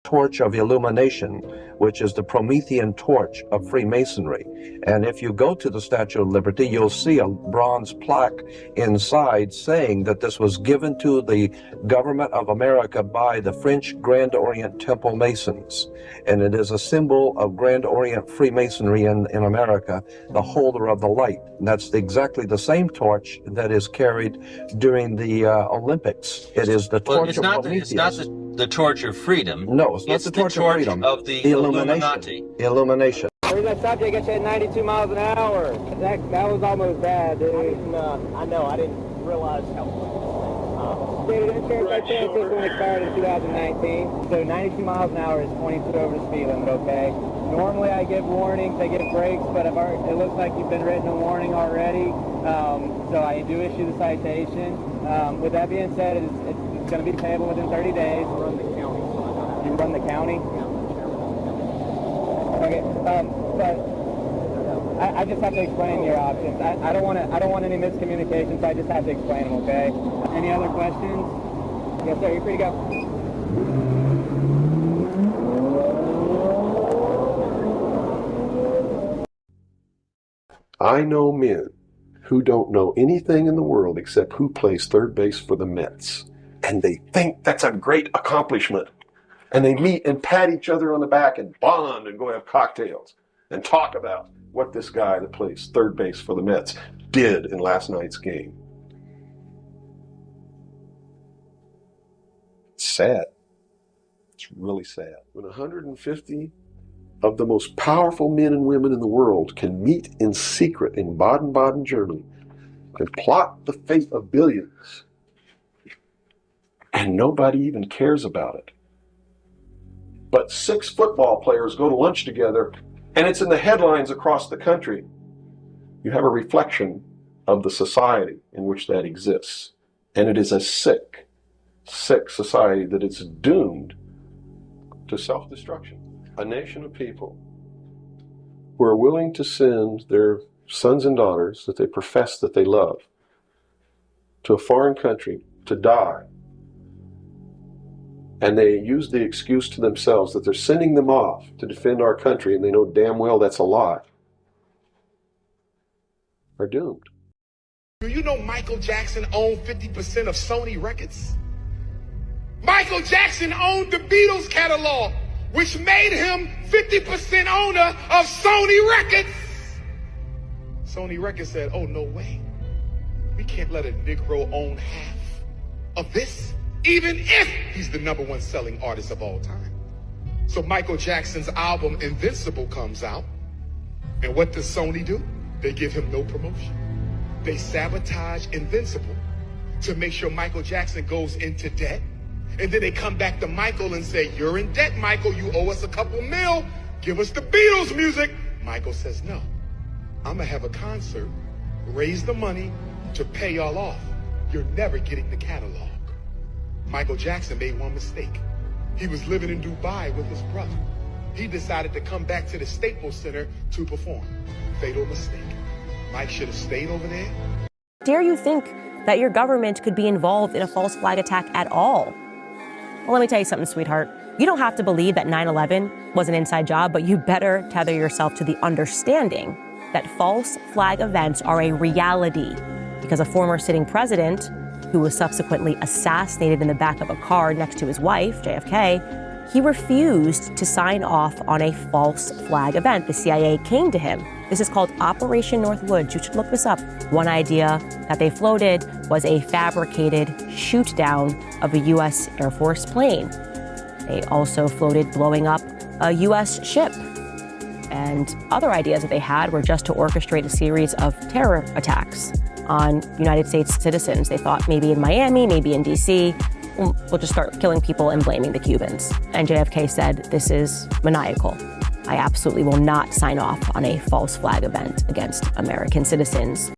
Torch of illumination, which is the Promethean torch of Freemasonry. And if you go to the Statue of Liberty, you'll see a bronze plaque inside saying that this was given to the government of America by the French Grand Orient Temple Masons. And it is a symbol of Grand Orient Freemasonry in America, the holder of the light. And that's exactly the same torch that is carried during the Olympics. It is the torch of Prometheus. It's not the torch of freedom. No, it's not the torch of freedom. Of the Illuminati. Illumination. Where's that subject? I said 92 miles an hour. That was almost bad, dude. I know. I didn't realize how. State of insurance system expired in 2019. So 92 miles an hour is 22 over the speed limit, okay? Normally I give warnings, I give breaks, but it looks like you've been written a warning already. So I do issue the citation. With that being said, it's going to be payable within 30 days. I run the county. You run the county? Yeah, Okay, but I just have to explain your options. I don't want any miscommunication, so I just have to explain them, okay? Any other questions? Yes, sir, you're free to go. I know men who don't know anything in the world except who plays third base for the Mets. And they think that's a great accomplishment. And they meet and pat each other on the back and bond and go have cocktails and talk about what this guy that plays third base for the Mets did in last night's game. It's sad. It's really sad. When 150 of the most powerful men and women in the world can meet in secret in Baden-Baden, Germany, and plot the fate of billions, and nobody even cares about it. But 6 football players go to lunch together, and it's in the headlines across the country. You have a reflection of the society in which that exists. And it is a sick, sick society that is doomed to self-destruction. A nation of people who are willing to send their sons and daughters that they profess that they love to a foreign country to die. And they use the excuse to themselves that they're sending them off to defend our country, and they know damn well that's a lie. Are doomed. Do you know Michael Jackson owned 50% of Sony Records? Michael Jackson owned the Beatles catalog, which made him 50% owner of Sony Records. Sony Records said, oh, no way. We can't let a Negro own half of this, even if he's the #1 selling artist of all time. So Michael Jackson's album Invincible comes out, and what does Sony do? They give him no promotion. They sabotage Invincible to make sure Michael Jackson goes into debt, and then they come back to Michael and say, you're in debt, Michael, you owe us a couple mil, give us the Beatles music. Michael says, no, I'm gonna have a concert, raise the money to pay y'all off. You're never getting the catalog. Michael Jackson made one mistake. He was living in Dubai with his brother. He decided to come back to the Staples Center to perform. Fatal mistake. Mike should have stayed over there. Dare you think that your government could be involved in a false flag attack at all? Well, let me tell you something, sweetheart. You don't have to believe that 9/11 was an inside job, but you better tether yourself to the understanding that false flag events are a reality, because a former sitting president who was subsequently assassinated in the back of a car next to his wife, JFK, he refused to sign off on a false flag event. The CIA came to him. This is called Operation Northwoods. You should look this up. One idea that they floated was a fabricated shoot down of a U.S. Air Force plane. They also floated blowing up a U.S. ship. And other ideas that they had were just to orchestrate a series of terror attacks on United States citizens. They thought maybe in Miami, maybe in D.C., we'll just start killing people and blaming the Cubans. And JFK said, this is maniacal. I absolutely will not sign off on a false flag event against American citizens.